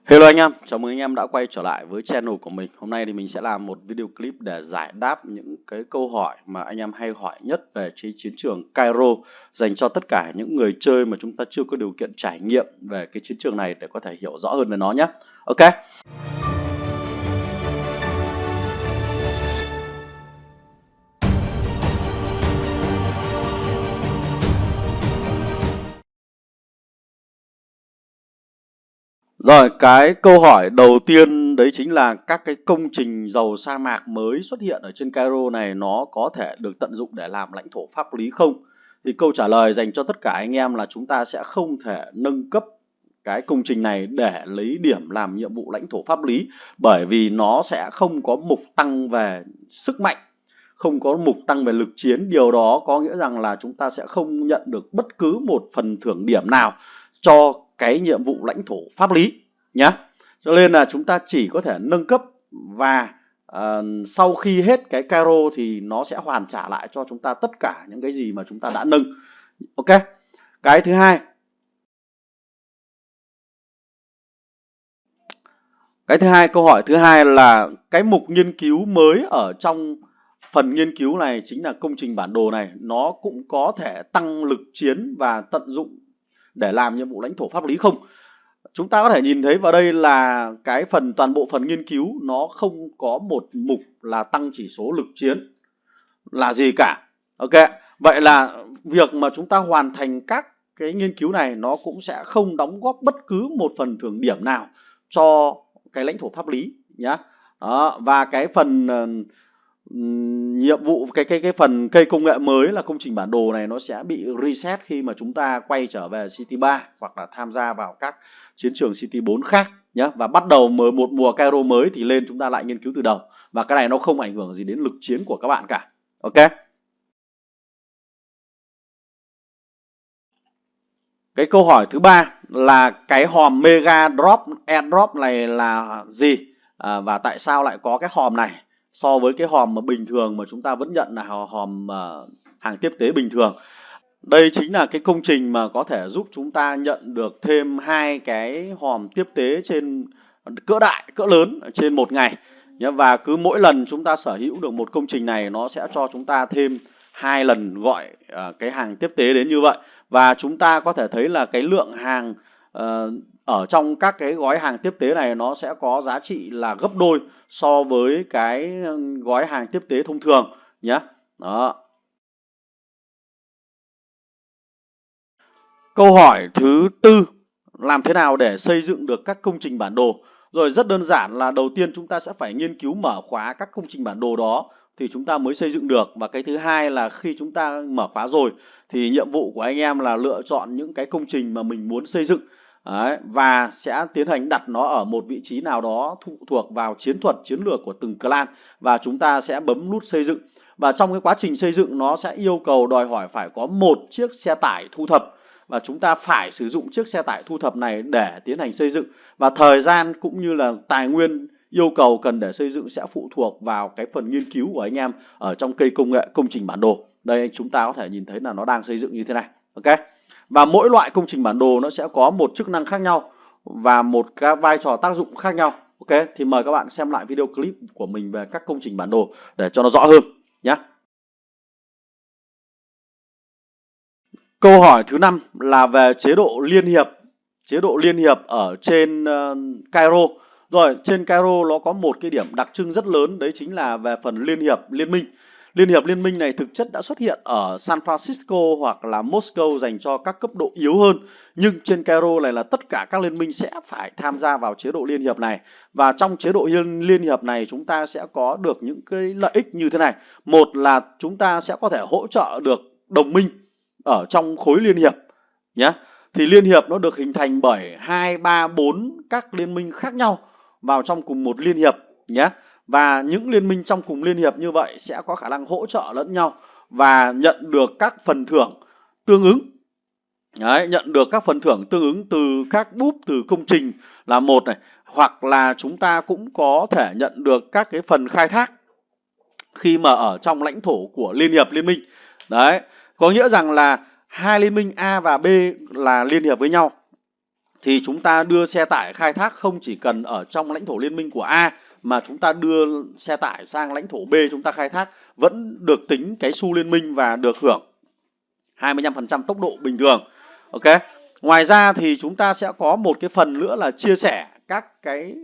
Hello anh em, chào mừng anh em đã quay trở lại với channel của mình. Hôm nay thì mình sẽ làm một video clip để giải đáp những cái câu hỏi mà anh em hay hỏi nhất về chiến trường Cairo, dành cho tất cả những người chơi mà chúng ta chưa có điều kiện trải nghiệm về cái chiến trường này để có thể hiểu rõ hơn về nó nhé. Ok. Rồi, cái câu hỏi đầu tiên đấy chính là các cái công trình dầu sa mạc mới xuất hiện ở trên Cairo này nó có thể được tận dụng để làm lãnh thổ pháp lý không? Thì câu trả lời dành cho tất cả anh em là chúng ta sẽ không thể nâng cấp cái công trình này để lấy điểm làm nhiệm vụ lãnh thổ pháp lý, bởi vì nó sẽ không có mục tăng về sức mạnh, không có mục tăng về lực chiến. Điều đó có nghĩa rằng là chúng ta sẽ không nhận được bất cứ một phần thưởng điểm nào cho cái nhiệm vụ lãnh thổ pháp lý nhé. Cho nên là chúng ta chỉ có thể nâng cấp và sau khi hết cái Cairo thì nó sẽ hoàn trả lại cho chúng ta tất cả những cái gì mà chúng ta đã nâng. Ok. Cái thứ hai, câu hỏi thứ hai là cái mục nghiên cứu mới ở trong phần nghiên cứu này chính là công trình bản đồ này, nó cũng có thể tăng lực chiến và tận dụng để làm nhiệm vụ lãnh thổ pháp lý không? Chúng ta có thể nhìn thấy vào đây là cái toàn bộ phần nghiên cứu nó không có một mục là tăng chỉ số lực chiến là gì cả. Ok, vậy là việc mà chúng ta hoàn thành các cái nghiên cứu này nó cũng sẽ không đóng góp bất cứ một phần thưởng điểm nào cho cái lãnh thổ pháp lý nhá. Đó, và cái phần nhiệm vụ cái phần cây công nghệ mới là công trình bản đồ này nó sẽ bị reset khi mà chúng ta quay trở về City 3 hoặc là tham gia vào các chiến trường City 4 khác nhé, và bắt đầu một mùa Cairo mới thì lên chúng ta lại nghiên cứu từ đầu, và cái này nó không ảnh hưởng gì đến lực chiến của các bạn cả. Ok. Cái câu hỏi thứ ba là cái hòm mega drop airdrop này là gì, và tại sao lại có cái hòm này so với cái hòm mà bình thường mà chúng ta vẫn nhận là hòm hàng tiếp tế bình thường. Đây chính là cái công trình mà có thể giúp chúng ta nhận được thêm hai cái hòm tiếp tế trên cỡ đại, cỡ lớn trên một ngày. Và cứ mỗi lần chúng ta sở hữu được một công trình này nó sẽ cho chúng ta thêm 2 lần gọi cái hàng tiếp tế đến như vậy. Và chúng ta có thể thấy là cái lượng hàng ở trong các cái gói hàng tiếp tế này nó sẽ có giá trị là gấp đôi so với cái gói hàng tiếp tế thông thường nhé. Đó. Câu hỏi thứ tư, làm thế nào để xây dựng được các công trình bản đồ? Rồi, rất đơn giản là đầu tiên chúng ta sẽ phải nghiên cứu mở khóa các công trình bản đồ đó thì chúng ta mới xây dựng được. Và cái thứ hai là khi chúng ta mở khóa rồi thì nhiệm vụ của anh em là lựa chọn những cái công trình mà mình muốn xây dựng. Đấy, và sẽ tiến hành đặt nó ở một vị trí nào đó phụ thuộc vào chiến thuật, chiến lược của từng clan, và chúng ta sẽ bấm nút xây dựng. Và trong cái quá trình xây dựng nó sẽ yêu cầu đòi hỏi phải có một chiếc xe tải thu thập, và chúng ta phải sử dụng chiếc xe tải thu thập này để tiến hành xây dựng. Và thời gian cũng như là tài nguyên yêu cầu cần để xây dựng sẽ phụ thuộc vào cái phần nghiên cứu của anh em ở trong cây công nghệ công trình bản đồ. Đây chúng ta có thể nhìn thấy là nó đang xây dựng như thế này. Ok. Và mỗi loại công trình bản đồ nó sẽ có một chức năng khác nhau và một cái vai trò tác dụng khác nhau. Ok, thì mời các bạn xem lại video clip của mình về các công trình bản đồ để cho nó rõ hơn nhé. Câu hỏi thứ 5 là về chế độ liên hiệp. Chế độ liên hiệp ở trên Cairo. Rồi, trên Cairo nó có một cái điểm đặc trưng rất lớn, đấy chính là về phần liên hiệp liên minh. Liên hiệp liên minh này thực chất đã xuất hiện ở San Francisco hoặc là Moscow dành cho các cấp độ yếu hơn. Nhưng trên Cairo này là tất cả các liên minh sẽ phải tham gia vào chế độ liên hiệp này. Và trong chế độ liên hiệp này chúng ta sẽ có được những cái lợi ích như thế này. Một là chúng ta sẽ có thể hỗ trợ được đồng minh ở trong khối liên hiệp nhé. Thì liên hiệp nó được hình thành bởi 2, 3, 4 các liên minh khác nhau vào trong cùng một liên hiệp nhé. Và những liên minh trong cùng liên hiệp như vậy sẽ có khả năng hỗ trợ lẫn nhau và nhận được các phần thưởng tương ứng. Đấy, nhận được các phần thưởng tương ứng từ các búp, từ công trình là một này, hoặc là chúng ta cũng có thể nhận được các cái phần khai thác khi mà ở trong lãnh thổ của liên hiệp liên minh. Đấy, có nghĩa rằng là hai liên minh A và B là liên hiệp với nhau thì chúng ta đưa xe tải khai thác không chỉ cần ở trong lãnh thổ liên minh của A, mà chúng ta đưa xe tải sang lãnh thổ B chúng ta khai thác vẫn được tính cái xu liên minh và được hưởng 25% tốc độ bình thường. Ok. Ngoài ra thì chúng ta sẽ có một cái phần nữa là chia sẻ các cái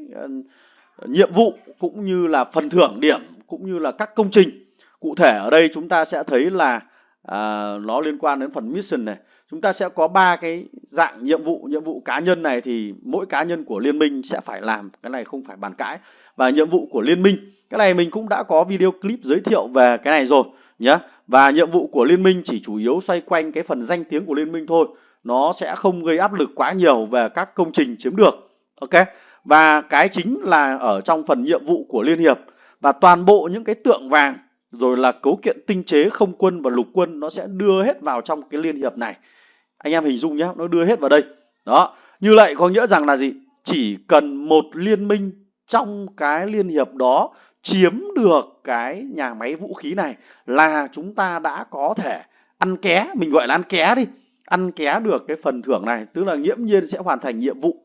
nhiệm vụ cũng như là phần thưởng điểm cũng như là các công trình. Cụ thể ở đây chúng ta sẽ thấy là nó liên quan đến phần mission này. Chúng ta sẽ có 3 cái dạng nhiệm vụ. Nhiệm vụ cá nhân này thì mỗi cá nhân của liên minh sẽ phải làm, cái này không phải bàn cãi. Và nhiệm vụ của liên minh, cái này mình cũng đã có video clip giới thiệu về cái này rồi nhé. Và nhiệm vụ của liên minh chỉ chủ yếu xoay quanh cái phần danh tiếng của liên minh thôi. Nó sẽ không gây áp lực quá nhiều về các công trình chiếm được. Ok. Và cái chính là ở trong phần nhiệm vụ của liên hiệp. Và toàn bộ những cái tượng vàng rồi là cấu kiện tinh chế không quân và lục quân nó sẽ đưa hết vào trong cái liên hiệp này. Anh em hình dung nhé, nó đưa hết vào đây. Đó, như vậy có nghĩa rằng là gì? Chỉ cần một liên minh trong cái liên hiệp đó chiếm được cái nhà máy vũ khí này là chúng ta đã có thể ăn ké, mình gọi là ăn ké đi, ăn ké được cái phần thưởng này, tức là nghiễm nhiên sẽ hoàn thành nhiệm vụ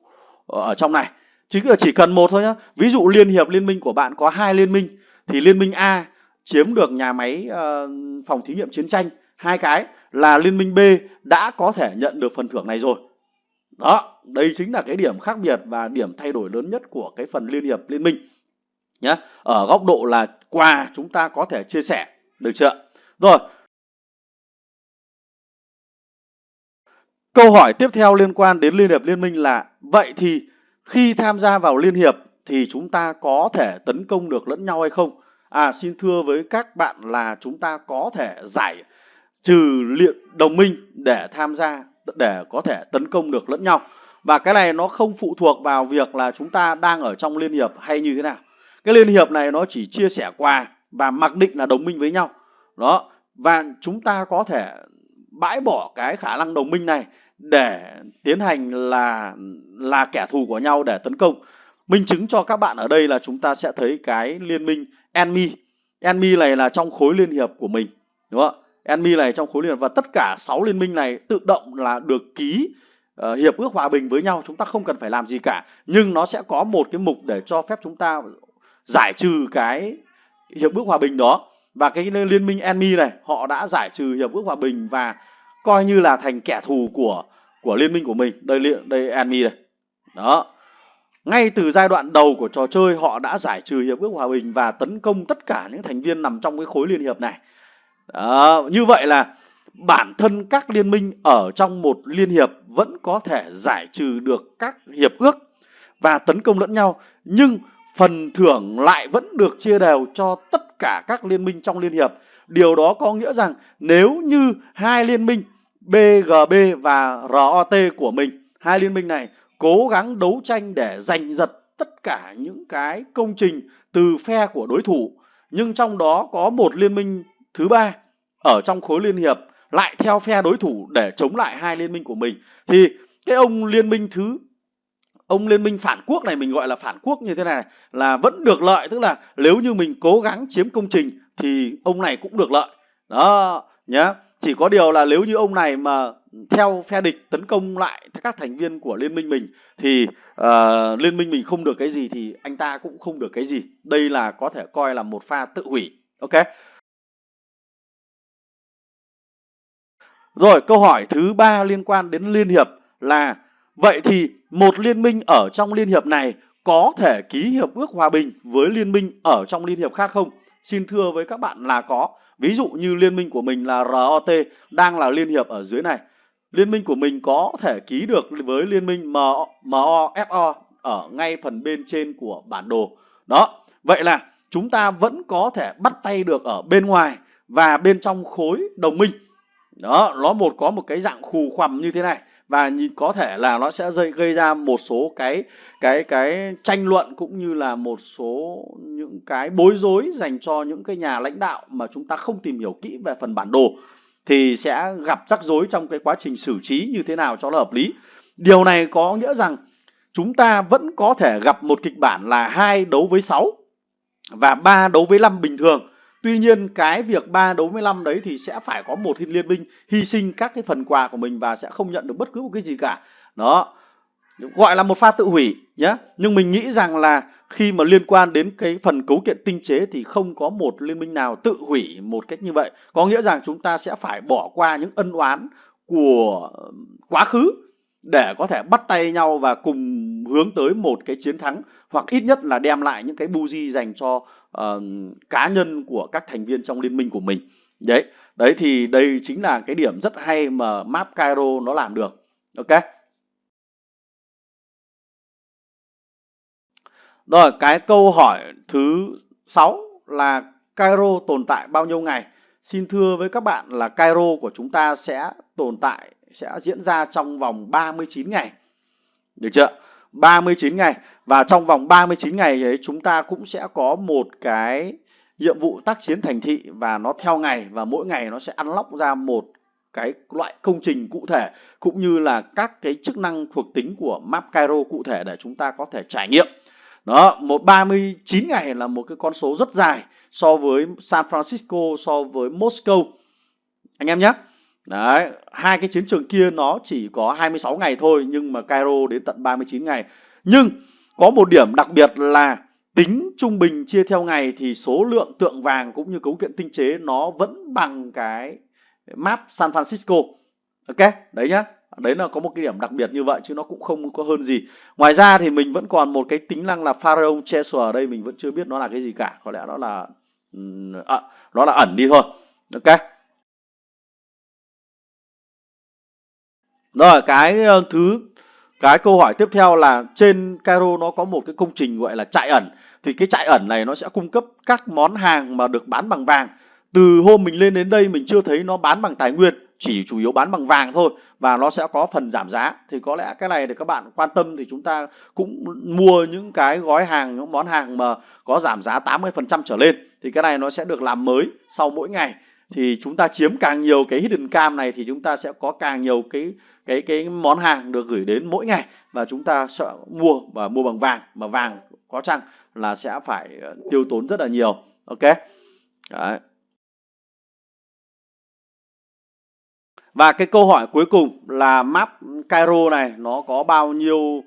ở trong này. Chỉ cần một thôi nhá. Ví dụ liên hiệp liên minh của bạn có 2 liên minh thì liên minh A chiếm được nhà máy phòng thí nghiệm chiến tranh 2 cái là liên minh B đã có thể nhận được phần thưởng này rồi. Đó, đây chính là cái điểm khác biệt và điểm thay đổi lớn nhất của cái phần liên hiệp liên minh nhé. Ở góc độ là quà chúng ta có thể chia sẻ, được chưa? Rồi. Câu hỏi tiếp theo liên quan đến liên hiệp liên minh là vậy thì khi tham gia vào liên hiệp thì chúng ta có thể tấn công được lẫn nhau hay không? Xin thưa với các bạn là chúng ta có thể giải trừ đồng minh để tham gia, để có thể tấn công được lẫn nhau. Và cái này nó không phụ thuộc vào việc là chúng ta đang ở trong liên hiệp hay như thế nào. Cái liên hiệp này nó chỉ chia sẻ quà và mặc định là đồng minh với nhau. Đó, và chúng ta có thể bãi bỏ cái khả năng đồng minh này để tiến hành là kẻ thù của nhau để tấn công. Minh chứng cho các bạn ở đây là chúng ta sẽ thấy cái liên minh enemy. Enemy này là trong khối liên hiệp của mình, đúng không? Enemy này trong khối liên hiệp và tất cả 6 liên minh này tự động là được ký hiệp ước hòa bình với nhau, chúng ta không cần phải làm gì cả. Nhưng nó sẽ có một cái mục để cho phép chúng ta giải trừ cái hiệp ước hòa bình đó. Và cái liên minh enemy này họ đã giải trừ hiệp ước hòa bình và coi như là thành kẻ thù của liên minh của mình. Đây enemy này. Đó. Ngay từ giai đoạn đầu của trò chơi họ đã giải trừ hiệp ước hòa bình và tấn công tất cả những thành viên nằm trong cái khối liên hiệp này. Đó. Như vậy là bản thân các liên minh ở trong một liên hiệp vẫn có thể giải trừ được các hiệp ước và tấn công lẫn nhau, nhưng phần thưởng lại vẫn được chia đều cho tất cả các liên minh trong liên hiệp. Điều đó có nghĩa rằng nếu như hai liên minh BGB và ROT của mình, hai liên minh này cố gắng đấu tranh để giành giật tất cả những cái công trình từ phe của đối thủ, nhưng trong đó có một liên minh thứ ba ở trong khối liên hiệp lại theo phe đối thủ để chống lại hai liên minh của mình, thì cái ông liên minh phản quốc này, mình gọi là phản quốc như thế này là vẫn được lợi. Tức là nếu như mình cố gắng chiếm công trình thì ông này cũng được lợi. Đó nhá. Chỉ có điều là nếu như ông này mà theo phe địch tấn công lại các thành viên của liên minh mình thì liên minh mình không được cái gì thì anh ta cũng không được cái gì. Đây là có thể coi là một pha tự hủy. Ok. Rồi, câu hỏi thứ 3 liên quan đến liên hiệp là vậy thì một liên minh ở trong liên hiệp này có thể ký hiệp ước hòa bình với liên minh ở trong liên hiệp khác không? Xin thưa với các bạn là có. Ví dụ như liên minh của mình là ROT đang là liên hiệp ở dưới này. Liên minh của mình có thể ký được với liên minh MOSO ở ngay phần bên trên của bản đồ. Đó, vậy là chúng ta vẫn có thể bắt tay được ở bên ngoài và bên trong khối đồng minh. Đó, nó có một cái dạng khù khoằm như thế này và có thể là nó sẽ gây ra một số cái tranh luận cũng như là một số những cái bối rối dành cho những cái nhà lãnh đạo mà chúng ta không tìm hiểu kỹ về phần bản đồ thì sẽ gặp rắc rối trong cái quá trình xử trí như thế nào cho nó hợp lý. Điều này có nghĩa rằng chúng ta vẫn có thể gặp một kịch bản là 2 đấu với 6 và 3 đấu với 5 bình thường. Tuy nhiên cái việc 3 đấu với 5 đấy thì sẽ phải có một liên minh hy sinh các cái phần quà của mình và sẽ không nhận được bất cứ một cái gì cả. Đó. gọi là một pha tự hủy nhé. Nhưng mình nghĩ rằng là khi mà liên quan đến cái phần cấu kiện tinh chế thì không có một liên minh nào tự hủy một cách như vậy. Có nghĩa rằng chúng ta sẽ phải bỏ qua những ân oán của quá khứ để có thể bắt tay nhau và cùng hướng tới một cái chiến thắng, hoặc ít nhất là đem lại những cái buji dành cho cá nhân của các thành viên trong liên minh của mình. Đấy thì đây chính là cái điểm rất hay mà map Cairo nó làm được. Ok. Rồi, cái câu hỏi thứ 6 là Cairo tồn tại bao nhiêu ngày? Xin thưa với các bạn là Cairo của chúng ta sẽ tồn tại, sẽ diễn ra trong vòng 39 ngày. Được chưa? 39 ngày. Và trong vòng 39 ngày ấy chúng ta cũng sẽ có một cái nhiệm vụ tác chiến thành thị, và nó theo ngày, và mỗi ngày nó sẽ unlock ra một cái loại công trình cụ thể, cũng như là các cái chức năng thuộc tính của map Cairo cụ thể để chúng ta có thể trải nghiệm. Đó, 39 ngày là một cái con số rất dài so với San Francisco, so với Moscow anh em nhé. Đấy, hai cái chiến trường kia nó chỉ có 26 ngày thôi, nhưng mà Cairo đến tận 39 ngày. Nhưng có một điểm đặc biệt là tính trung bình chia theo ngày thì số lượng tượng vàng cũng như cấu kiện tinh chế nó vẫn bằng cái map San Francisco. Ok, đấy nhá. Đấy là có một cái điểm đặc biệt như vậy, chứ nó cũng không có hơn gì. Ngoài ra thì mình vẫn còn một cái tính năng là Pharaoh Treasure ở đây, mình vẫn chưa biết nó là cái gì cả. Có lẽ nó là ẩn đi thôi. Ok. Rồi, cái câu hỏi tiếp theo là trên Cairo nó có một cái công trình gọi là trại ẩn. Thì cái trại ẩn này nó sẽ cung cấp các món hàng mà được bán bằng vàng. Từ hôm mình lên đến đây mình chưa thấy nó bán bằng tài nguyên, chỉ chủ yếu bán bằng vàng thôi, và nó sẽ có phần giảm giá. Thì có lẽ cái này để các bạn quan tâm thì chúng ta cũng mua những cái gói hàng, những món hàng mà có giảm giá 80% trở lên. Thì cái này nó sẽ được làm mới sau mỗi ngày. Thì chúng ta chiếm càng nhiều cái hidden cam này thì chúng ta sẽ có càng nhiều cái món hàng được gửi đến mỗi ngày, và chúng ta sẽ mua bằng vàng, mà vàng có chăng là sẽ phải tiêu tốn rất là nhiều. Ok. Đấy. Và cái câu hỏi cuối cùng là map Cairo này nó có bao nhiêu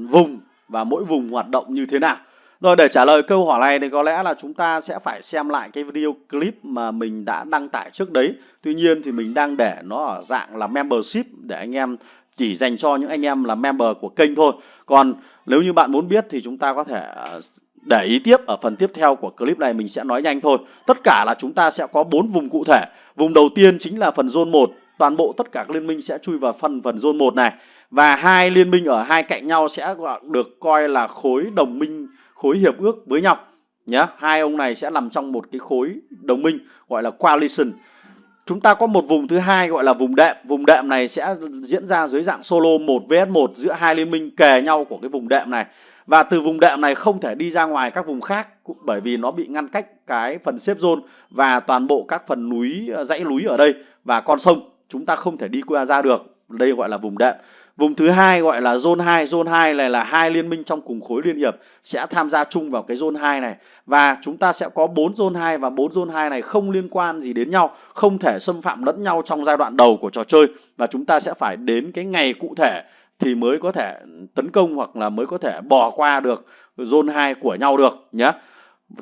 vùng, và mỗi vùng hoạt động như thế nào? Rồi, để trả lời câu hỏi này thì có lẽ là chúng ta sẽ phải xem lại cái video clip mà mình đã đăng tải trước đấy. Tuy nhiên thì mình đang để nó ở dạng là membership để anh em, chỉ dành cho những anh em là member của kênh thôi. Còn nếu như bạn muốn biết thì chúng ta có thể để ý tiếp ở phần tiếp theo của clip này, mình sẽ nói nhanh thôi. Tất cả là chúng ta sẽ có 4 vùng cụ thể. Vùng đầu tiên chính là phần zone 1. Toàn bộ tất cả các liên minh sẽ chui vào phần zone 1 này. Và hai liên minh ở hai cạnh nhau sẽ được coi là khối đồng minh, khối hiệp ước với nhau nhé. Hai ông này sẽ nằm trong một cái khối đồng minh gọi là coalition. Chúng ta có một vùng thứ hai gọi là vùng đệm. Vùng đệm này sẽ diễn ra dưới dạng solo 1 vs 1 giữa hai liên minh kề nhau của cái vùng đệm này. Và từ vùng đệm này không thể đi ra ngoài các vùng khác, bởi vì nó bị ngăn cách cái phần safe zone và toàn bộ các phần núi, dãy núi ở đây và con sông, chúng ta không thể đi qua ra được. Đây gọi là vùng đệm. Vùng thứ hai gọi là zone 2. Zone 2 này là hai liên minh trong cùng khối liên hiệp sẽ tham gia chung vào cái zone 2 này. Và chúng ta sẽ có 4 zone 2, và 4 zone 2 này không liên quan gì đến nhau, không thể xâm phạm lẫn nhau trong giai đoạn đầu của trò chơi. Và chúng ta sẽ phải đến cái ngày cụ thể thì mới có thể tấn công, hoặc là mới có thể bỏ qua được zone 2 của nhau được nhé.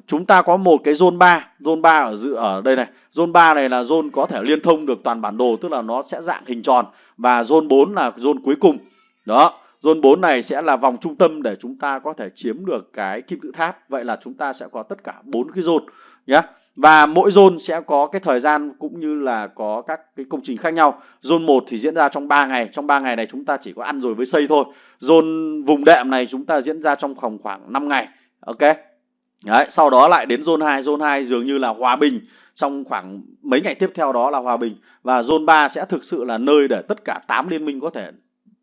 Chúng ta có một cái zone 3. Zone 3 ở đây này. Zone 3 này là zone có thể liên thông được toàn bản đồ, tức là nó sẽ dạng hình tròn. Và zone 4 là zone cuối cùng. Đó, zone 4 này sẽ là vòng trung tâm để chúng ta có thể chiếm được cái kim tự tháp. Vậy là chúng ta sẽ có tất cả 4 cái zone nhé. Và mỗi zone sẽ có cái thời gian cũng như là có các cái công trình khác nhau. Zone 1 thì diễn ra trong 3 ngày. Trong 3 ngày này chúng ta chỉ có ăn rồi với xây thôi. Zone vùng đệm này chúng ta diễn ra trong khoảng 5 ngày. Ok. Đấy, sau đó lại đến zone 2. Zone 2 dường như là hòa bình, trong khoảng mấy ngày tiếp theo đó là hòa bình. Và zone 3 sẽ thực sự là nơi để tất cả 8 liên minh có thể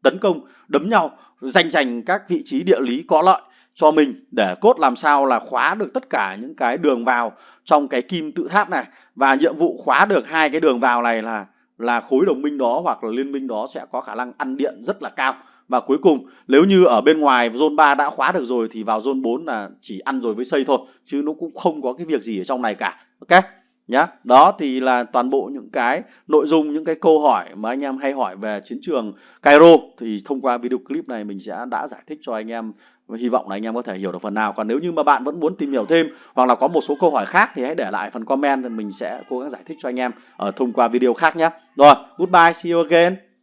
tấn công, đấm nhau, giành giành các vị trí địa lý có lợi cho mình, để cốt làm sao là khóa được tất cả những cái đường vào trong cái kim tự tháp này. Và nhiệm vụ khóa được hai cái đường vào này là khối đồng minh đó hoặc là liên minh đó sẽ có khả năng ăn điện rất là cao. Và cuối cùng nếu như ở bên ngoài zone 3 đã khóa được rồi thì vào zone 4 là chỉ ăn rồi với xây thôi, chứ nó cũng không có cái việc gì ở trong này cả. Ok. nhá. Đó thì là toàn bộ những cái nội dung, những cái câu hỏi mà anh em hay hỏi về chiến trường Cairo thì thông qua video clip này mình sẽ đã giải thích cho anh em. Hy vọng là anh em có thể hiểu được phần nào. Còn nếu như mà bạn vẫn muốn tìm hiểu thêm hoặc là có một số câu hỏi khác thì hãy để lại phần comment, thì mình sẽ cố gắng giải thích cho anh em ở thông qua video khác nhé. Rồi, goodbye, see you again.